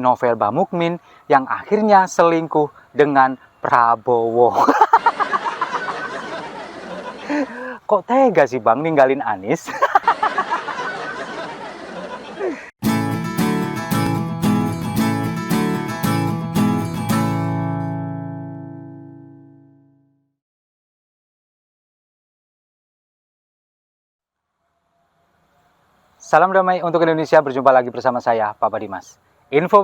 Novel Bamukmin yang akhirnya selingkuh dengan Prabowo. Kok tega sih Bang ninggalin Anies? Salam damai untuk Indonesia, berjumpa lagi bersama saya, Papa Dimas. Info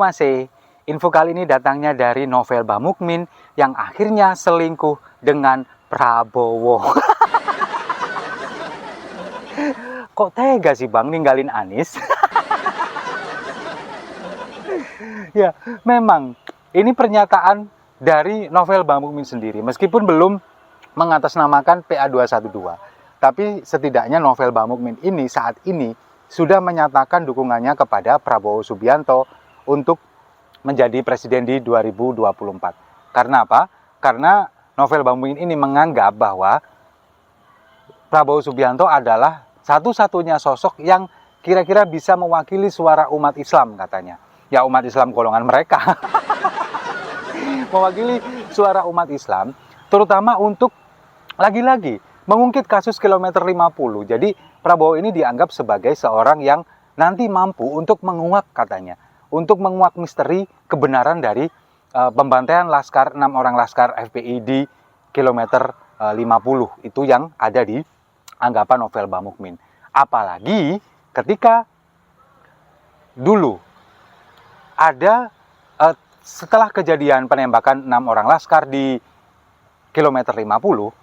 kali ini datangnya dari Novel Bamukmin yang akhirnya selingkuh dengan Prabowo. Kok tega sih Bang ninggalin Anies? Ya, memang ini pernyataan dari Novel Bamukmin sendiri, meskipun belum mengatasnamakan PA212. Tapi setidaknya Novel Bamukmin ini saat ini sudah menyatakan dukungannya kepada Prabowo Subianto untuk menjadi presiden di 2024. Karena apa? Karena Novel Bamukmin ini menganggap bahwa Prabowo Subianto adalah satu-satunya sosok yang kira-kira bisa mewakili suara umat Islam katanya. Ya umat Islam golongan mereka. Mewakili suara umat Islam, terutama untuk lagi-lagi mengungkit kasus kilometer 50. Jadi Prabowo ini dianggap sebagai seorang yang nanti mampu untuk menguak katanya. Untuk menguak misteri kebenaran dari pembantaian 6 orang Laskar FPI di kilometer 50. Itu yang ada di anggapan Novel Bamukmin. Apalagi ketika dulu ada setelah kejadian penembakan 6 orang Laskar di kilometer 50,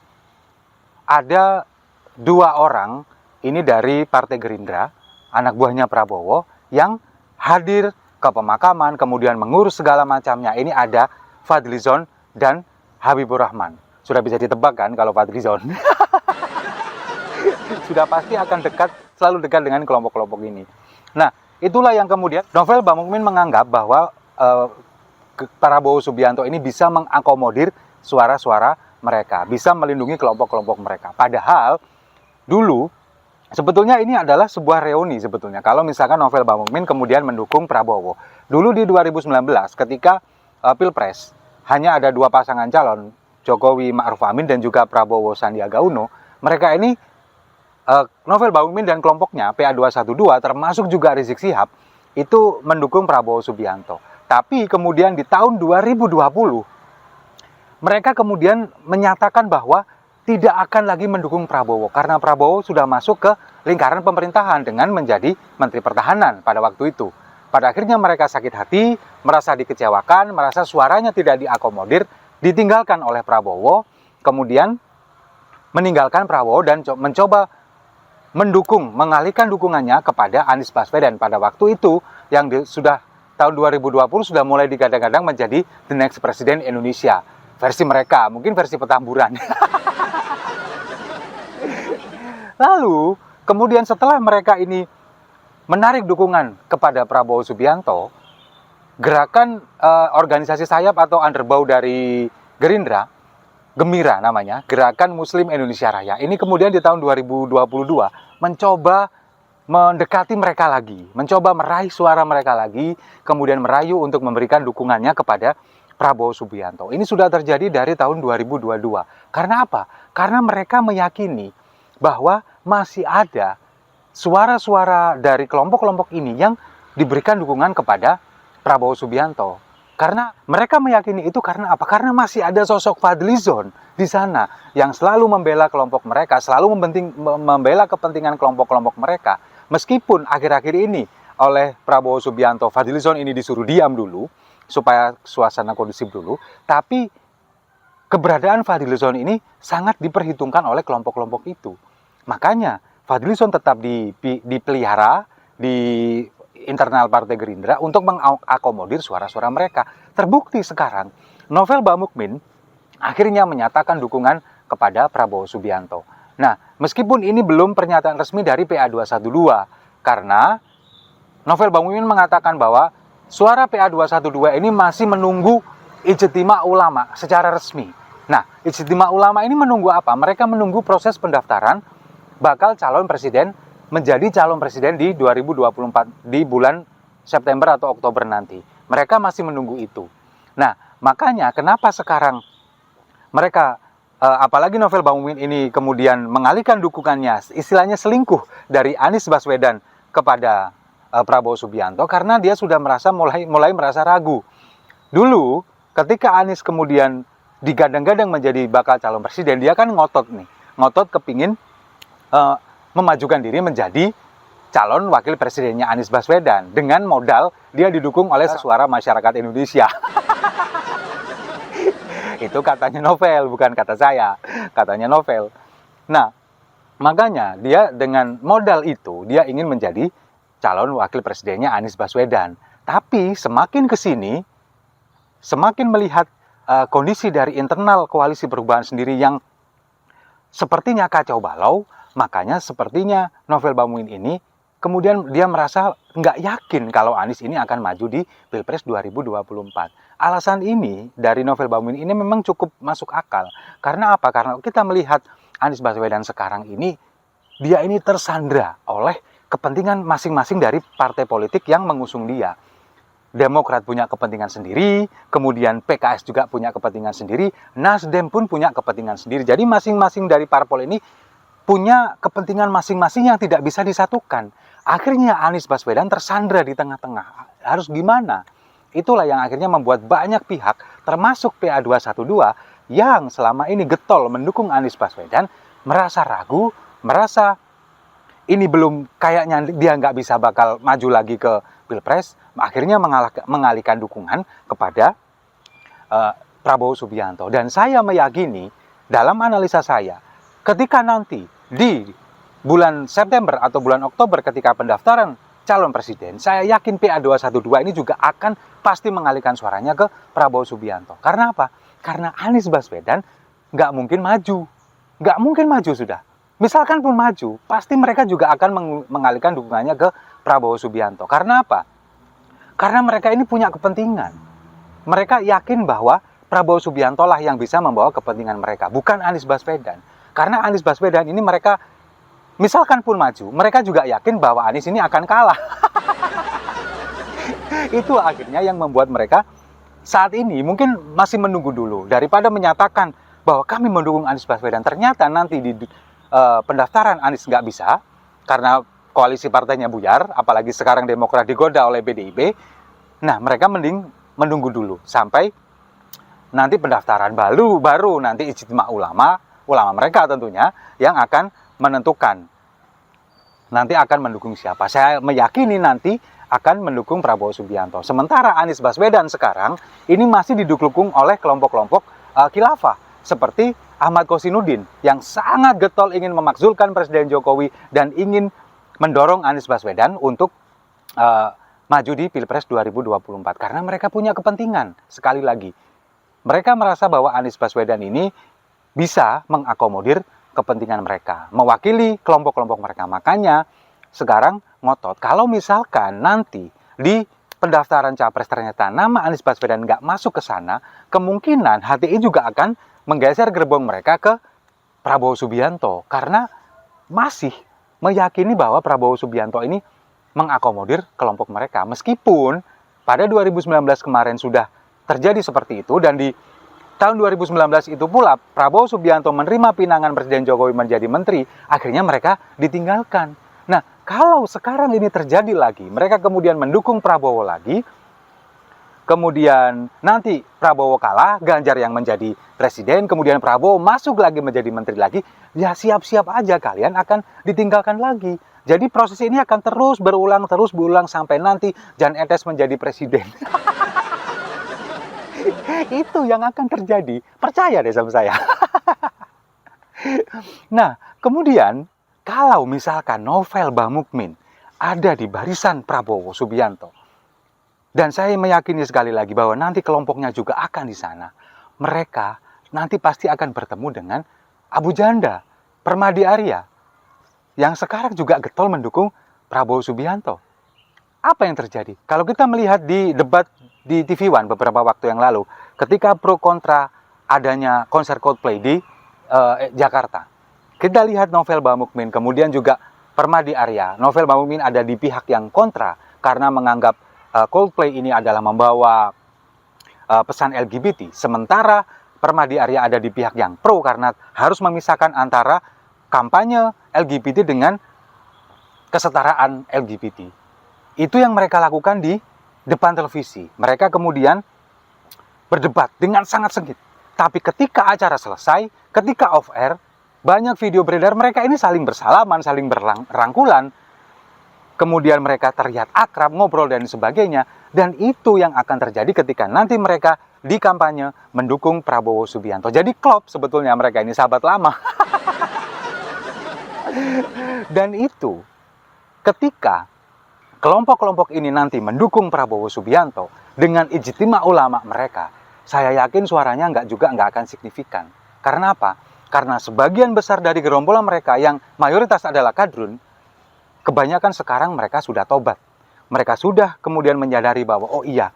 ada 2 orang ini dari Partai Gerindra, anak buahnya Prabowo, yang hadir ke pemakaman, kemudian mengurus segala macamnya. Ini ada Fadlizon dan Habibur Rahman. Sudah bisa ditebak kan kalau Fadlizon? Sudah pasti akan selalu dekat dengan kelompok-kelompok ini. Nah, itulah yang kemudian Novel Bamukmin menganggap bahwa Prabowo Subianto ini bisa mengakomodir suara-suara mereka, bisa melindungi kelompok-kelompok mereka. Padahal dulu sebetulnya ini adalah sebuah reuni sebetulnya. Kalau misalkan Novel Bamukmin kemudian mendukung Prabowo. Dulu di 2019 ketika Pilpres hanya ada 2 pasangan calon, Jokowi Ma'ruf Amin dan juga Prabowo Sandiaga Uno. Mereka ini Novel Bamukmin dan kelompoknya PA212 termasuk juga Rizik Syihab itu mendukung Prabowo Subianto. Tapi kemudian di tahun 2020 mereka kemudian menyatakan bahwa tidak akan lagi mendukung Prabowo karena Prabowo sudah masuk ke lingkaran pemerintahan dengan menjadi Menteri Pertahanan pada waktu itu. Pada akhirnya mereka sakit hati, merasa dikecewakan, merasa suaranya tidak diakomodir, ditinggalkan oleh Prabowo, kemudian meninggalkan Prabowo dan mencoba mengalihkan dukungannya kepada Anies Baswedan pada waktu itu yang sudah tahun 2020 sudah mulai digadang-gadang menjadi the next Presiden Indonesia. Versi mereka, mungkin versi Petamburan. Lalu, kemudian setelah mereka ini menarik dukungan kepada Prabowo Subianto, gerakan organisasi sayap atau underbow dari Gerindra, Gemira namanya, Gerakan Muslim Indonesia Raya, ini kemudian di tahun 2022 mencoba mendekati mereka lagi, mencoba meraih suara mereka lagi, kemudian merayu untuk memberikan dukungannya kepada Prabowo Subianto. Ini sudah terjadi dari tahun 2022. Karena apa? Karena mereka meyakini bahwa masih ada suara-suara dari kelompok-kelompok ini yang diberikan dukungan kepada Prabowo Subianto. Karena mereka meyakini itu karena apa? Karena masih ada sosok Fadlizon di sana yang selalu membela kelompok mereka, selalu membela kepentingan kelompok-kelompok mereka. Meskipun akhir-akhir ini oleh Prabowo Subianto, Fadlizon ini disuruh diam dulu, supaya suasana kondusif dulu, tapi keberadaan Fadlizon ini sangat diperhitungkan oleh kelompok-kelompok itu. Makanya Fadlizon tetap dipelihara di internal Partai Gerindra untuk mengakomodir suara-suara mereka. Terbukti sekarang Novel Bamukmin akhirnya menyatakan dukungan kepada Prabowo Subianto. Nah, meskipun ini belum pernyataan resmi dari PA212, karena Novel Bamukmin mengatakan bahwa suara PA212 ini masih menunggu ijtima ulama secara resmi. Nah, ijtima ulama ini menunggu apa? Mereka menunggu proses pendaftaran bakal calon presiden menjadi calon presiden di 2024 di bulan September atau Oktober nanti. Mereka masih menunggu itu. Nah, makanya kenapa sekarang mereka, apalagi Novel Bamumin ini kemudian mengalihkan dukungannya, istilahnya selingkuh dari Anies Baswedan kepada Prabowo Subianto, karena dia sudah mulai merasa ragu. Dulu ketika Anies kemudian digadang-gadang menjadi bakal calon presiden, dia kan ngotot kepingin memajukan diri menjadi calon wakil presidennya Anies Baswedan dengan modal dia didukung oleh suara masyarakat Indonesia. Itu katanya Novel, bukan kata saya, katanya Novel. Nah, makanya dia dengan modal itu dia ingin menjadi calon wakil presidennya Anies Baswedan. Tapi semakin kesini, semakin melihat kondisi dari internal koalisi perubahan sendiri yang sepertinya kacau balau, makanya sepertinya Novel Bamumin ini kemudian dia merasa nggak yakin kalau Anies ini akan maju di Pilpres 2024. Alasan ini dari Novel Bamumin ini memang cukup masuk akal. Karena apa? Karena kita melihat Anies Baswedan sekarang ini, dia ini tersandra oleh kepentingan masing-masing dari partai politik yang mengusung dia. Demokrat punya kepentingan sendiri, kemudian PKS juga punya kepentingan sendiri, Nasdem pun punya kepentingan sendiri. Jadi masing-masing dari parpol ini punya kepentingan masing-masing yang tidak bisa disatukan. Akhirnya Anies Baswedan tersandra di tengah-tengah. Harus gimana? Itulah yang akhirnya membuat banyak pihak, termasuk PA212, yang selama ini getol mendukung Anies Baswedan, merasa ragu, merasa ini belum, kayaknya dia nggak bisa bakal maju lagi ke Pilpres, akhirnya mengalihkan dukungan kepada Prabowo Subianto. Dan saya meyakini, dalam analisa saya, ketika nanti di bulan September atau bulan Oktober ketika pendaftaran calon presiden, saya yakin PA212 ini juga akan pasti mengalihkan suaranya ke Prabowo Subianto. Karena apa? Karena Anies Baswedan nggak mungkin maju. Nggak mungkin maju sudah. Misalkan pun maju, pasti mereka juga akan mengalihkan dukungannya ke Prabowo Subianto. Karena apa? Karena mereka ini punya kepentingan. Mereka yakin bahwa Prabowo Subianto lah yang bisa membawa kepentingan mereka, bukan Anies Baswedan. Karena Anies Baswedan ini mereka, misalkan pun maju, mereka juga yakin bahwa Anies ini akan kalah. Itu akhirnya yang membuat mereka saat ini mungkin masih menunggu dulu. Daripada menyatakan bahwa kami mendukung Anies Baswedan, ternyata nanti di pendaftaran Anies nggak bisa, karena koalisi partainya buyar, apalagi sekarang Demokrat digoda oleh PDIP. Nah, mereka mending menunggu dulu sampai nanti pendaftaran baru nanti ijtima ulama mereka tentunya yang akan menentukan nanti akan mendukung siapa. Saya meyakini nanti akan mendukung Prabowo Subianto. Sementara Anies Baswedan sekarang ini masih didukung oleh kelompok-kelompok khilafah seperti Ahmad Kosinudin yang sangat getol ingin memakzulkan Presiden Jokowi dan ingin mendorong Anies Baswedan untuk maju di Pilpres 2024. Karena mereka punya kepentingan, sekali lagi. Mereka merasa bahwa Anies Baswedan ini bisa mengakomodir kepentingan mereka, mewakili kelompok-kelompok mereka. Makanya sekarang ngotot, kalau misalkan nanti di pendaftaran capres ternyata nama Anies Baswedan nggak masuk ke sana, kemungkinan HTI juga akan menggeser gerbong mereka ke Prabowo Subianto. Karena masih meyakini bahwa Prabowo Subianto ini mengakomodir kelompok mereka. Meskipun pada 2019 kemarin sudah terjadi seperti itu, dan di tahun 2019 itu pula Prabowo Subianto menerima pinangan Presiden Jokowi menjadi menteri, akhirnya mereka ditinggalkan. Nah, kalau sekarang ini terjadi lagi, mereka kemudian mendukung Prabowo lagi, kemudian nanti Prabowo kalah, Ganjar yang menjadi presiden, kemudian Prabowo masuk lagi menjadi menteri lagi, ya siap-siap aja kalian akan ditinggalkan lagi. Jadi proses ini akan terus berulang sampai nanti Jan Etes menjadi presiden. Itu yang akan terjadi. Percaya deh sama saya. Nah, kemudian kalau misalkan Novel Bamukmin ada di barisan Prabowo Subianto, dan saya meyakini sekali lagi bahwa nanti kelompoknya juga akan di sana, mereka nanti pasti akan bertemu dengan Abu Janda, Permadi Arya, yang sekarang juga getol mendukung Prabowo Subianto. Apa yang terjadi? Kalau kita melihat di debat di TV One beberapa waktu yang lalu, ketika pro kontra adanya konser Coldplay di Jakarta, kita lihat Novel Bamukmin, kemudian juga Permadi Arya. Novel Bamukmin ada di pihak yang kontra karena menganggap Coldplay ini adalah membawa pesan LGBT, sementara Permadi Arya ada di pihak yang pro karena harus memisahkan antara kampanye LGBT dengan kesetaraan LGBT. Itu yang mereka lakukan di depan televisi. Mereka kemudian berdebat dengan sangat sengit. Tapi ketika acara selesai, ketika off air, banyak video beredar mereka ini saling bersalaman, saling berangkulan. Kemudian mereka terlihat akrab, ngobrol dan sebagainya. Dan itu yang akan terjadi ketika nanti mereka di kampanye mendukung Prabowo Subianto. Jadi klop sebetulnya mereka ini sahabat lama. Dan itu ketika kelompok-kelompok ini nanti mendukung Prabowo Subianto dengan ijtima ulama mereka, saya yakin suaranya nggak akan signifikan. Karena apa? Karena sebagian besar dari gerombolan mereka yang mayoritas adalah kadrun, kebanyakan sekarang mereka sudah tobat. Mereka sudah kemudian menyadari bahwa oh iya,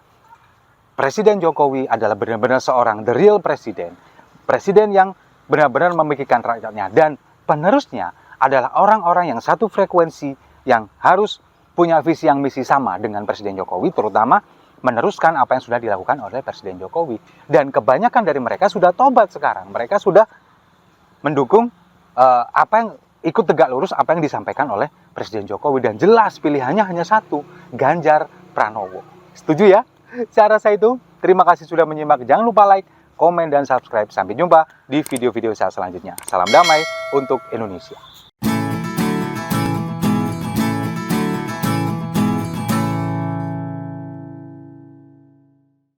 Presiden Jokowi adalah benar-benar seorang the real presiden. Presiden yang benar-benar memikirkan rakyatnya. Dan penerusnya adalah orang-orang yang satu frekuensi, yang harus punya visi yang misi sama dengan Presiden Jokowi, terutama meneruskan apa yang sudah dilakukan oleh Presiden Jokowi. Dan kebanyakan dari mereka sudah tobat sekarang. Mereka sudah mendukung apa yang ikut tegak lurus apa yang disampaikan oleh Presiden Jokowi. Dan jelas pilihannya hanya satu, Ganjar Pranowo. Setuju ya? Saya rasa itu. Terima kasih sudah menyimak. Jangan lupa like, komen, dan subscribe. Sampai jumpa di video-video saya selanjutnya. Salam damai untuk Indonesia.